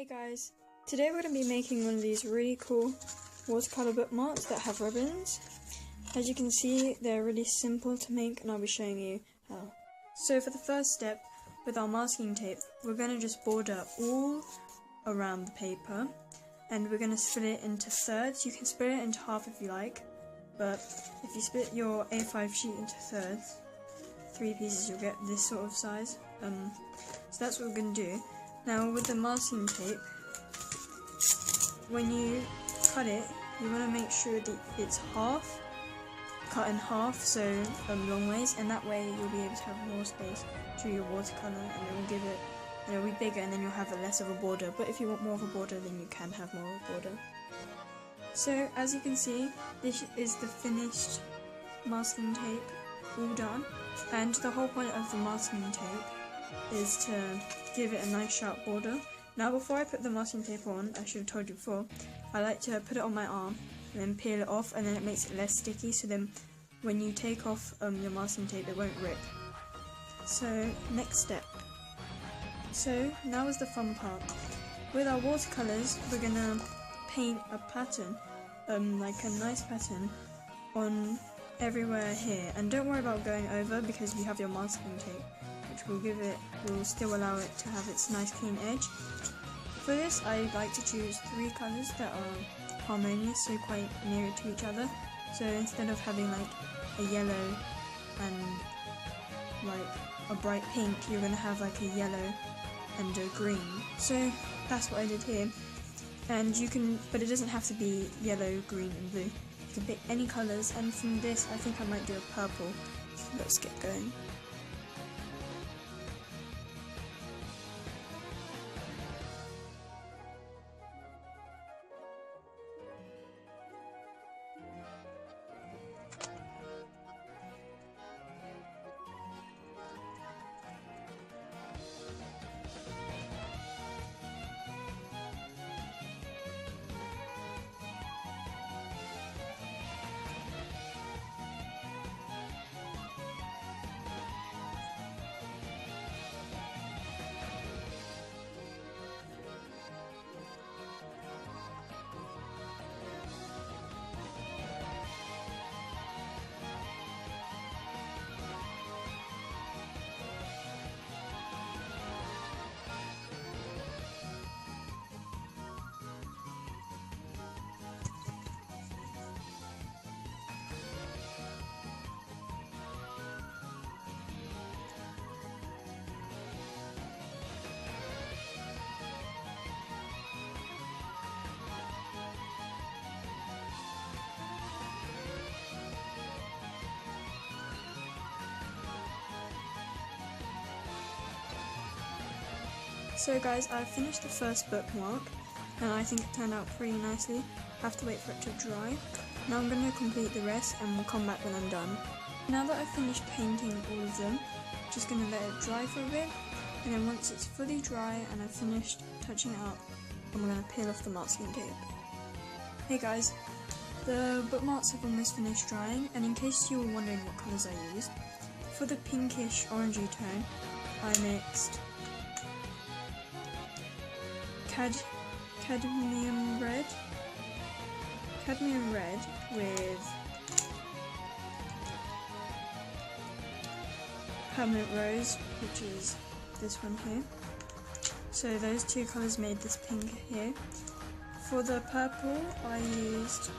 Hey guys, today we're going to be making one of these really cool watercolor bookmarks that have ribbons. As you can see, they're really simple to make and I'll be showing you how. So for the first step, with our masking tape, we're going to just border all around the paper and we're going to split it into thirds. You can split it into half if you like, but if you split your A5 sheet into thirds, 3 pieces, you'll get this sort of size. So that's what we're going to do. Now with the masking tape, when you cut it, you want to make sure that it's cut in half, so long ways, and that way you'll be able to have more space to your watercolor, and it will give it, and it'll be bigger, and then you'll have less of a border. But if you want more of a border, then you can have more of a border. So as you can see, this is the finished masking tape, all done, and the whole point of the masking tape is to give it a nice sharp border. Now before I put the masking tape on, I should have told you before, I like to put it on my arm and then peel it off, and then it makes it less sticky, so then when you take off your masking tape it won't rip. So next step. So now is the fun part. With our watercolours we're gonna paint a pattern, like a nice pattern on everywhere here, and don't worry about going over because you have your masking tape, which will still allow it to have its nice clean edge. For this I like to choose 3 colours that are harmonious, so quite near to each other. So instead of having like a yellow and like a bright pink, you're going to have like a yellow and a green. So that's what I did here. And you can, but it doesn't have to be yellow, green and blue. You can pick any colours, and from this I think I might do a purple. So let's get going. So guys, I've finished the first bookmark and I think it turned out pretty nicely. I have to wait for it to dry. Now I'm going to complete the rest and we'll come back when I'm done. Now that I've finished painting all of them, I'm just going to let it dry for a bit, and then once it's fully dry and I've finished touching it up, I'm going to peel off the masking tape. Hey guys, the bookmarks have almost finished drying, and in case you were wondering what colours I used, for the pinkish orangey tone I mixed cadmium red with permanent rose, which is this one here. So those 2 colours made this pink here. For the purple I used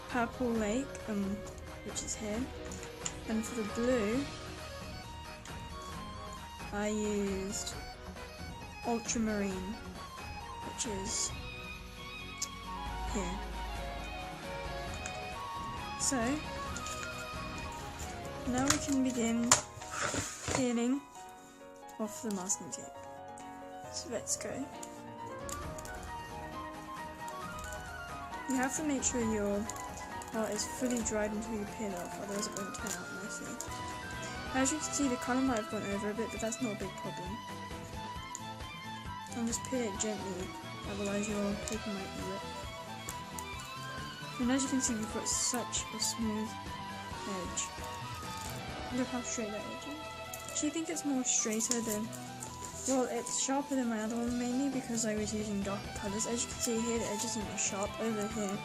Purple Lake, which is here, and for the blue I used Ultramarine, which is here. So now we can begin peeling off the masking tape. So let's go. You have to make sure your art is fully dried until you peel off, otherwise it won't turn out nicely. As you can see, the colour might have gone over a bit, but that's not a big problem. And just peel it gently, otherwise your paper might be wet. And as you can see, we've got such a smooth edge. Look how straight that edge is. Do you think it's more straighter than Well, it's sharper than my other one mainly because I was using darker colours. As you can see here, the edges aren't as sharp over here.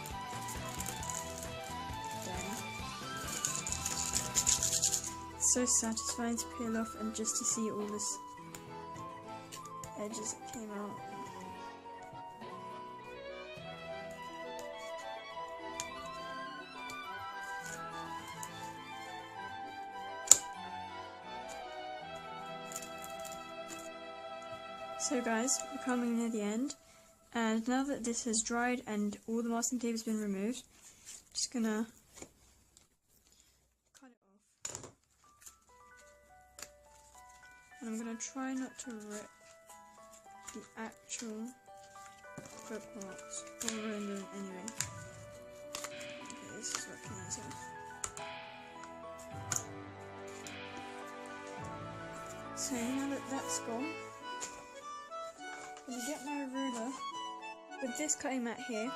It's so satisfying to peel off and just to see all this edges that came out. So guys, we're coming near the end, and now that this has dried and all the masking tape has been removed, I'm just gonna cut it off. And I'm gonna try not to rip the actual bookmarks, or ruin them anyway. Okay, this is what came out. So now that that's gone, I'm going to get my ruler. With this cutting mat here,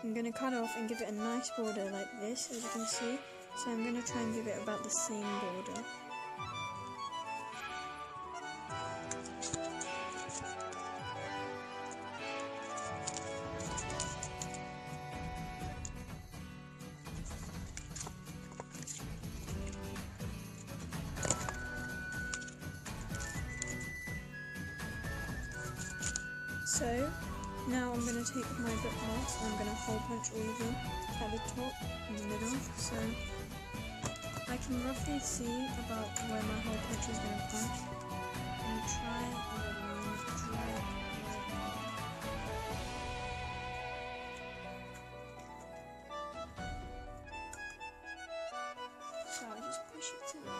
I'm going to cut off and give it a nice border like this, as you can see. So I'm going to try and give it about the same border. So now I'm going to take my bookmarks and I'm going to hole punch all of them at the top and the middle, so I can roughly see about where my hole punch is going to punch, and try and drag right. So I just push it to the back.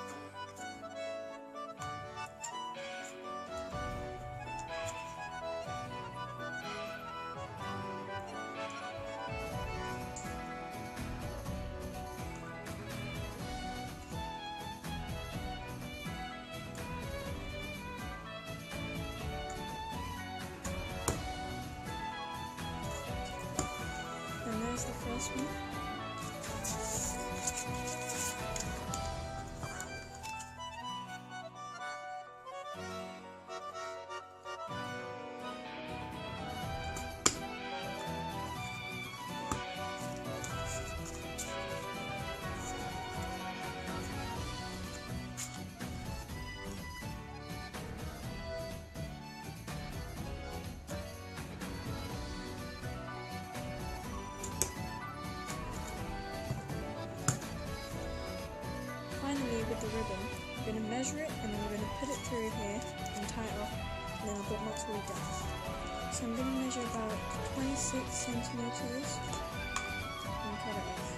And there's the first one. Finally, with the ribbon, we're going to measure it and then we're going to put it through here and tie it off, and then the bookmarks will be done. So I'm going to measure about 26 centimeters and cut it off.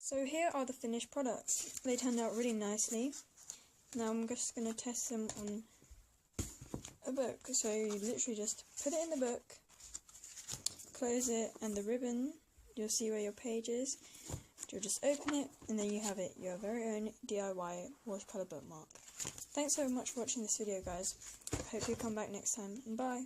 So here are the finished products. They turned out really nicely. Now I'm just going to test them on a book. So you literally just put it in the book, close it, and the ribbon, you'll see where your page is. You'll just open it, and then you have it, your very own DIY watercolour bookmark. Thanks so much for watching this video, guys. Hope you come back next time, and bye!